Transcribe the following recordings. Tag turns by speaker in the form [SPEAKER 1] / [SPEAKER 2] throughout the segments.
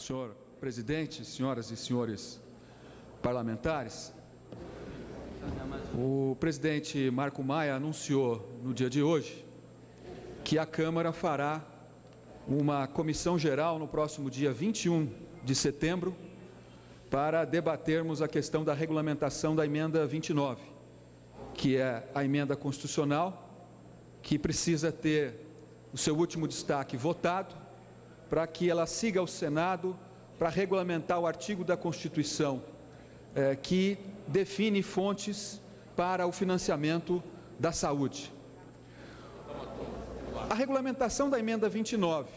[SPEAKER 1] Senhor presidente, senhoras e senhores parlamentares, o presidente Marco Maia anunciou no dia de hoje que a Câmara fará uma comissão geral no próximo dia 21 de setembro para debatermos a questão da regulamentação da emenda 29, que é a emenda constitucional que precisa ter o seu último destaque votado para que ela siga ao Senado para regulamentar o artigo da Constituição que define fontes para o financiamento da saúde. A regulamentação da emenda 29,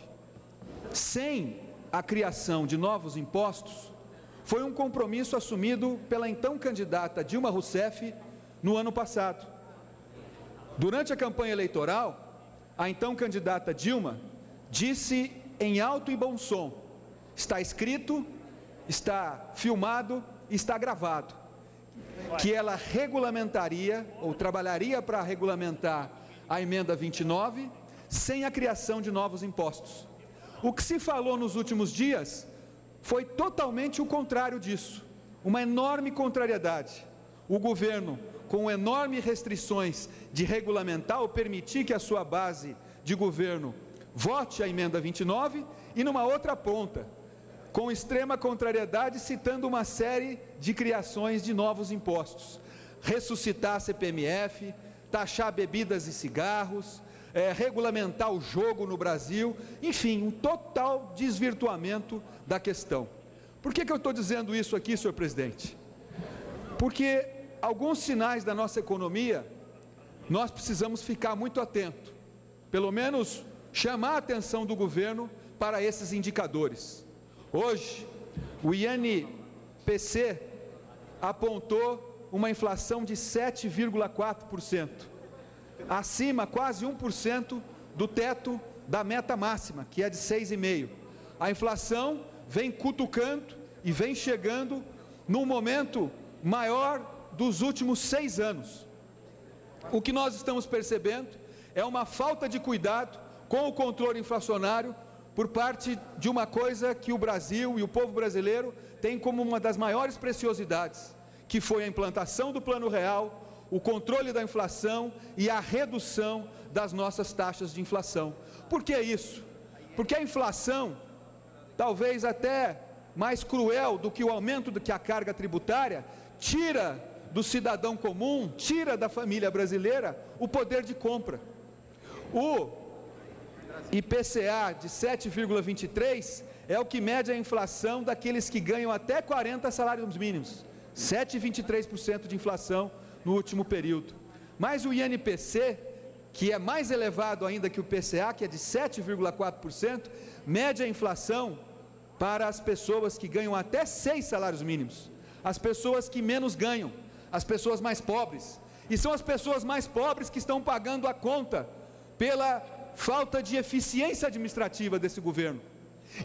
[SPEAKER 1] sem a criação de novos impostos, foi um compromisso assumido pela então candidata Dilma Rousseff no ano passado. Durante a campanha eleitoral, a então candidata Dilma disse em alto e bom som, está escrito, está filmado, está gravado, que ela regulamentaria ou trabalharia para regulamentar a emenda 29 sem a criação de novos impostos. O que se falou nos últimos dias foi totalmente o contrário disso, uma enorme contrariedade. O governo, com enormes restrições de regulamentar ou permitir que a sua base de governo vote a emenda 29 e numa outra ponta, com extrema contrariedade, citando uma série de criações de novos impostos, ressuscitar a CPMF, taxar bebidas e cigarros, regulamentar o jogo no Brasil, enfim, um total desvirtuamento da questão. Por que eu estou dizendo isso aqui, senhor presidente? Porque alguns sinais da nossa economia, nós precisamos ficar muito atento, pelo menos chamar a atenção do governo para esses indicadores. Hoje, o INPC apontou uma inflação de 7,4%, acima quase 1% do teto da meta máxima, que é de 6,5%. A inflação vem cutucando e vem chegando num momento maior dos últimos 6 anos. O que nós estamos percebendo é uma falta de cuidado com o controle inflacionário por parte de uma coisa que o Brasil e o povo brasileiro têm como uma das maiores preciosidades, que foi a implantação do Plano Real, o controle da inflação e a redução das nossas taxas de inflação. Por que isso? Porque a inflação, talvez até mais cruel do que o aumento do que a carga tributária, tira do cidadão comum, tira da família brasileira o poder de compra. O IPCA de 7,23 é o que mede a inflação daqueles que ganham até 40 salários mínimos, 7,23% de inflação no último período. Mas o INPC, que é mais elevado ainda que o IPCA, que é de 7,4%, mede a inflação para as pessoas que ganham até 6 salários mínimos, as pessoas que menos ganham, as pessoas mais pobres, e são as pessoas mais pobres que estão pagando a conta pela falta de eficiência administrativa desse governo,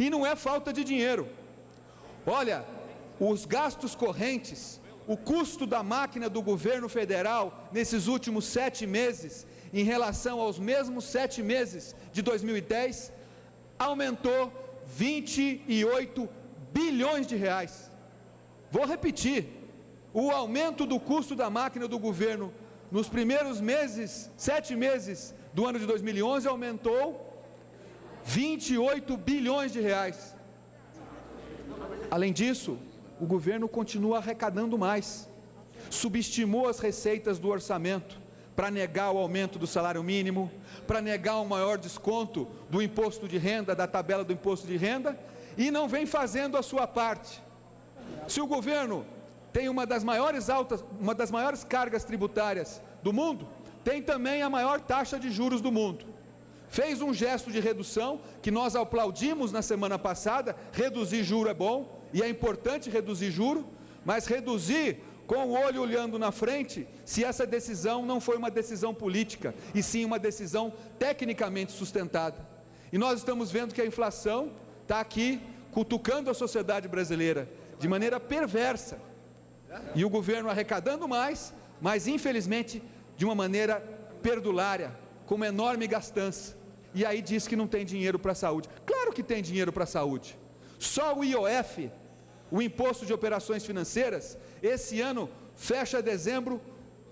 [SPEAKER 1] e não é falta de dinheiro. Olha, os gastos correntes, o custo da máquina do governo federal nesses últimos 7 meses, em relação aos mesmos 7 meses de 2010, aumentou 28 bilhões de reais. Vou repetir, o aumento do custo da máquina do governo nos primeiros meses, 7 meses do ano de 2011, aumentou 28 bilhões de reais. Além disso, o governo continua arrecadando mais, subestimou as receitas do orçamento para negar o aumento do salário mínimo, para negar um maior desconto do imposto de renda, da tabela do imposto de renda, e não vem fazendo a sua parte. Se o governo tem uma das maiores cargas tributárias do mundo, tem também a maior taxa de juros do mundo. Fez um gesto de redução, que nós aplaudimos na semana passada. Reduzir juro é bom, e é importante reduzir juro, mas reduzir com o olho olhando na frente, se essa decisão não foi uma decisão política, e sim uma decisão tecnicamente sustentada. E nós estamos vendo que a inflação está aqui, cutucando a sociedade brasileira, de maneira perversa, e o governo arrecadando mais, mas infelizmente de uma maneira perdulária, com uma enorme gastança, e aí diz que não tem dinheiro para a saúde. Claro que tem dinheiro para a saúde. Só o IOF, o Imposto de Operações Financeiras, esse ano fecha dezembro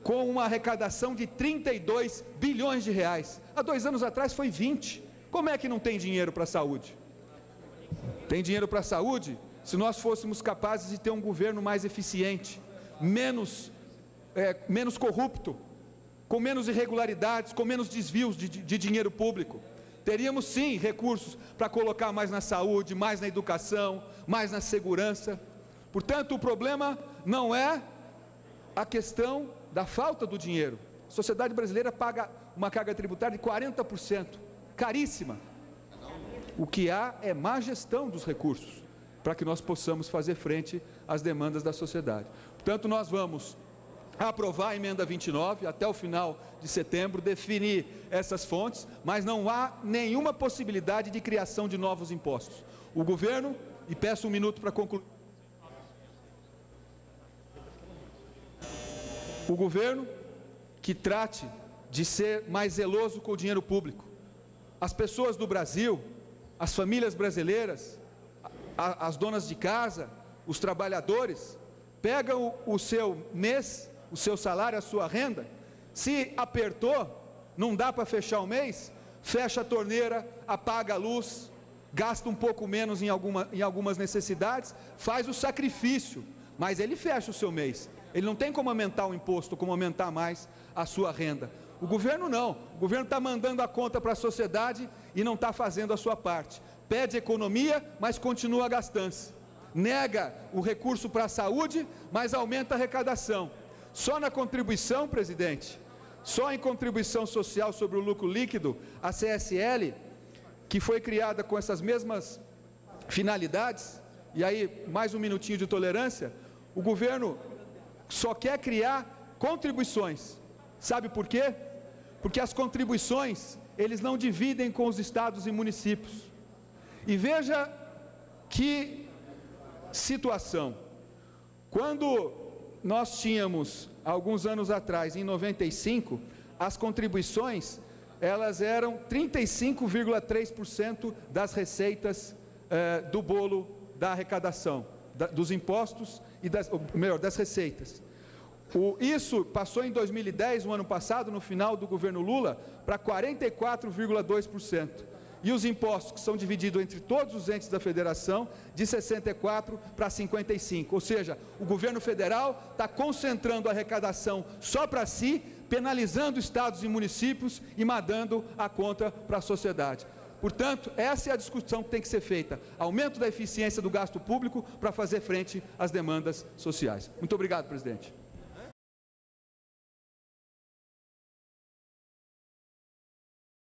[SPEAKER 1] com uma arrecadação de 32 bilhões de reais. Há 2 anos atrás foi 20. Como é que não tem dinheiro para a saúde? Tem dinheiro para a saúde se nós fôssemos capazes de ter um governo mais eficiente, menos corrupto, com menos irregularidades, com menos desvios de dinheiro público. Teríamos sim recursos para colocar mais na saúde, mais na educação, mais na segurança. Portanto, o problema não é a questão da falta do dinheiro. A sociedade brasileira paga uma carga tributária de 40%, caríssima. O que há é má gestão dos recursos, para que nós possamos fazer frente às demandas da sociedade. Portanto, nós vamos aprovar a emenda 29, até o final de setembro, definir essas fontes, mas não há nenhuma possibilidade de criação de novos impostos. O governo, e peço 1 minuto para concluir, o governo que trate de ser mais zeloso com o dinheiro público. As pessoas do Brasil, as famílias brasileiras, as donas de casa, os trabalhadores, pegam o seu mês, o seu salário, a sua renda, se apertou, não dá para fechar o mês, fecha a torneira, apaga a luz, gasta um pouco menos em algumas necessidades, faz o sacrifício, mas ele fecha o seu mês. Ele não tem como aumentar o imposto, como aumentar mais a sua renda. O governo não, o governo está mandando a conta para a sociedade e não está fazendo a sua parte. Pede economia, mas continua a gastança. Nega o recurso para a saúde, mas aumenta a arrecadação. Só na contribuição, presidente, só em contribuição social sobre o lucro líquido, a CSL, que foi criada com essas mesmas finalidades, e aí mais 1 minutinho de tolerância, o governo só quer criar contribuições. Sabe por quê? Porque as contribuições, eles não dividem com os estados e municípios. E veja que situação. Quando nós tínhamos, alguns anos atrás, em 95, as contribuições, elas eram 35,3% das receitas do bolo da arrecadação, dos impostos e das receitas. Isso passou em 2010, no ano passado, no final do governo Lula, para 44,2%. E os impostos, que são divididos entre todos os entes da federação, de 64% para 55%. Ou seja, o governo federal está concentrando a arrecadação só para si, penalizando estados e municípios e mandando a conta para a sociedade. Portanto, essa é a discussão que tem que ser feita. Aumento da eficiência do gasto público para fazer frente às demandas sociais. Muito obrigado, presidente.